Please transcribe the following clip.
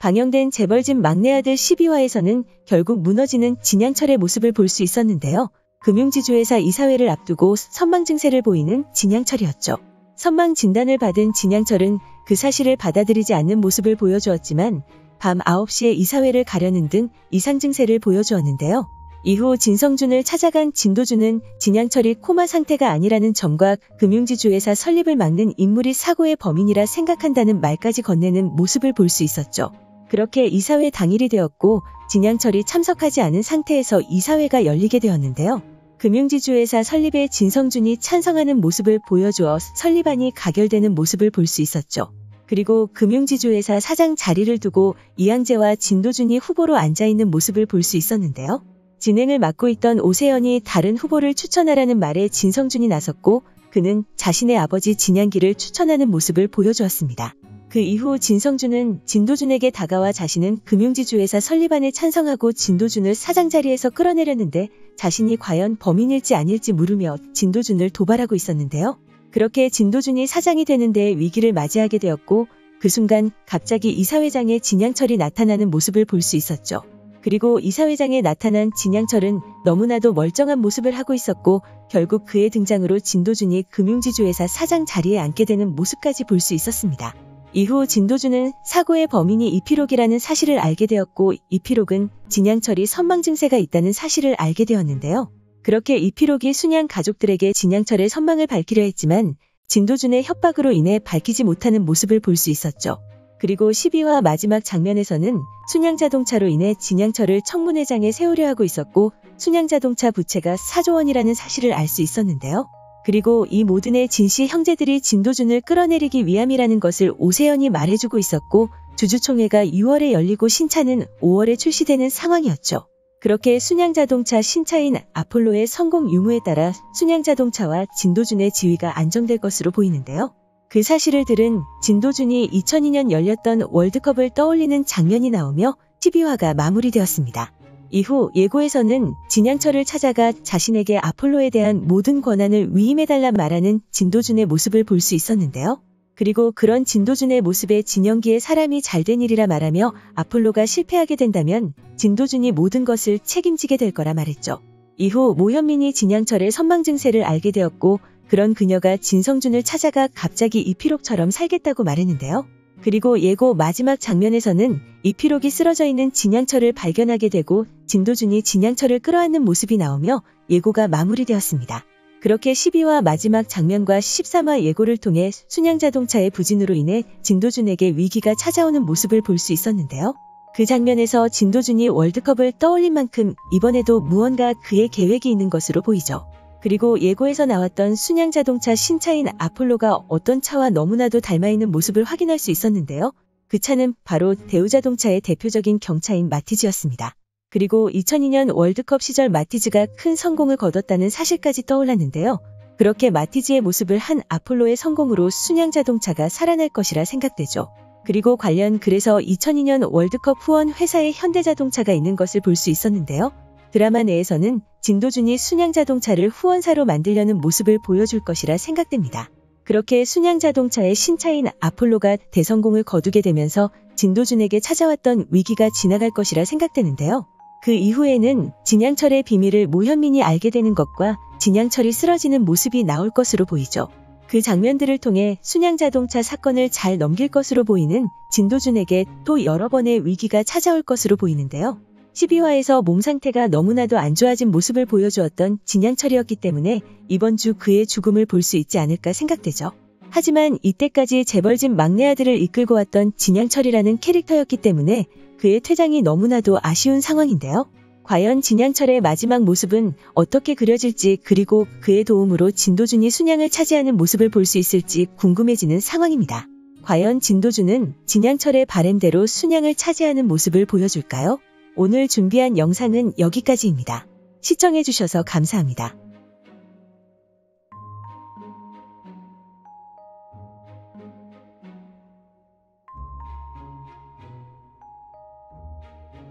방영된 재벌집 막내 아들 12화에서는 결국 무너지는 진양철의 모습을 볼 수 있었는데요. 금융지주회사 이사회를 앞두고 선망 증세를 보이는 진양철이었죠. 선망 진단을 받은 진양철은 그 사실을 받아들이지 않는 모습을 보여주었지만 밤 9시에 이사회를 가려는 등 이상 증세를 보여주었는데요. 이후 진성준을 찾아간 진도준은 진양철이 코마 상태가 아니라는 점과 금융지주회사 설립을 막는 인물이 사고의 범인이라 생각한다는 말까지 건네는 모습을 볼 수 있었죠. 그렇게 이사회 당일이 되었고 진양철이 참석하지 않은 상태에서 이사회가 열리게 되었는데요. 금융지주회사 설립에 진성준이 찬성하는 모습을 보여주어 설립안이 가결되는 모습을 볼 수 있었죠. 그리고 금융지주회사 사장 자리를 두고 이항재와 진도준이 후보로 앉아있는 모습을 볼 수 있었는데요. 진행을 맡고 있던 오세연이 다른 후보를 추천하라는 말에 진성준이 나섰고 그는 자신의 아버지 진양기를 추천하는 모습을 보여주었습니다. 그 이후 진성준은 진도준에게 다가와 자신은 금융지주회사 설립안에 찬성하고 진도준을 사장 자리에서 끌어내렸는데 자신이 과연 범인일지 아닐지 물으며 진도준을 도발하고 있었는데요. 그렇게 진도준이 사장이 되는 데 위기를 맞이하게 되었고 그 순간 갑자기 이사회장에 진양철이 나타나는 모습을 볼 수 있었죠. 그리고 이사회장에 나타난 진양철은 너무나도 멀쩡한 모습을 하고 있었고 결국 그의 등장으로 진도준이 금융지주회사 사장 자리에 앉게 되는 모습까지 볼 수 있었습니다. 이후 진도준은 사고의 범인이 이필옥이라는 사실을 알게 되었고 이필옥은 진양철이 선망 증세가 있다는 사실을 알게 되었는데요. 그렇게 이필옥이 순양 가족들에게 진양철의 선망을 밝히려 했지만 진도준의 협박으로 인해 밝히지 못하는 모습을 볼 수 있었죠. 그리고 12화 마지막 장면에서는 순양자동차로 인해 진양철을 청문회장에 세우려 하고 있었고 순양자동차 부채가 4조 원이라는 사실을 알 수 있었는데요. 그리고 이 모든의 진씨 형제들이 진도준을 끌어내리기 위함이라는 것을 오세연이 말해주고 있었고 주주총회가 6월에 열리고 신차는 5월에 출시되는 상황이었죠. 그렇게 순양자동차 신차인 아폴로의 성공 유무에 따라 순양자동차와 진도준의 지위가 안정될 것으로 보이는데요. 그 사실을 들은 진도준이 2002년 열렸던 월드컵을 떠올리는 장면이 나오며 12화가 마무리되었습니다. 이후 예고에서는 진양철을 찾아가 자신에게 아폴로에 대한 모든 권한을 위임해달라 말하는 진도준의 모습을 볼 수 있었는데요. 그리고 그런 진도준의 모습에 진영기의 사람이 잘된 일이라 말하며 아폴로가 실패하게 된다면 진도준이 모든 것을 책임지게 될 거라 말했죠. 이후 모현민이 진양철의 선망 증세를 알게 되었고 그런 그녀가 진성준을 찾아가 갑자기 이필옥처럼 살겠다고 말했는데요. 그리고 예고 마지막 장면에서는 이필옥이 쓰러져 있는 진양철을 발견하게 되고 진도준이 진양철을 끌어안는 모습이 나오며 예고가 마무리되었습니다. 그렇게 12화 마지막 장면과 13화 예고를 통해 순양자동차의 부진으로 인해 진도준에게 위기가 찾아오는 모습을 볼 수 있었는데요. 그 장면에서 진도준이 월드컵을 떠올린 만큼 이번에도 무언가 그의 계획이 있는 것으로 보이죠. 그리고 예고에서 나왔던 순양자동차 신차인 아폴로가 어떤 차와 너무나도 닮아있는 모습을 확인할 수 있었는데요. 그 차는 바로 대우자동차의 대표적인 경차인 마티즈였습니다. 그리고 2002년 월드컵 시절 마티즈가 큰 성공을 거뒀다는 사실까지 떠올랐는데요. 그렇게 마티즈의 모습을 한 아폴로의 성공으로 순양자동차가 살아날 것이라 생각되죠. 그리고 관련 그래서 2002년 월드컵 후원 회사에 현대자동차가 있는 것을 볼 수 있었는데요. 드라마 내에서는 진도준이 순양자동차를 후원사로 만들려는 모습을 보여줄 것이라 생각됩니다. 그렇게 순양자동차의 신차인 아폴로가 대성공을 거두게 되면서 진도준에게 찾아왔던 위기가 지나갈 것이라 생각되는데요. 그 이후에는 진양철의 비밀을 모현민이 알게 되는 것과 진양철이 쓰러지는 모습이 나올 것으로 보이죠. 그 장면들을 통해 순양자동차 사건을 잘 넘길 것으로 보이는 진도준에게 또 여러 번의 위기가 찾아올 것으로 보이는데요. 12화에서 몸 상태가 너무나도 안 좋아진 모습을 보여주었던 진양철이었기 때문에 이번 주 그의 죽음을 볼 수 있지 않을까 생각되죠. 하지만 이때까지 재벌집 막내 아들을 이끌고 왔던 진양철이라는 캐릭터였기 때문에 그의 퇴장이 너무나도 아쉬운 상황인데요. 과연 진양철의 마지막 모습은 어떻게 그려질지 그리고 그의 도움으로 진도준이 순양을 차지하는 모습을 볼 수 있을지 궁금해지는 상황입니다. 과연 진도준은 진양철의 바램대로 순양을 차지하는 모습을 보여줄까요? 오늘 준비한 영상은 여기까지입니다. 시청해주셔서 감사합니다.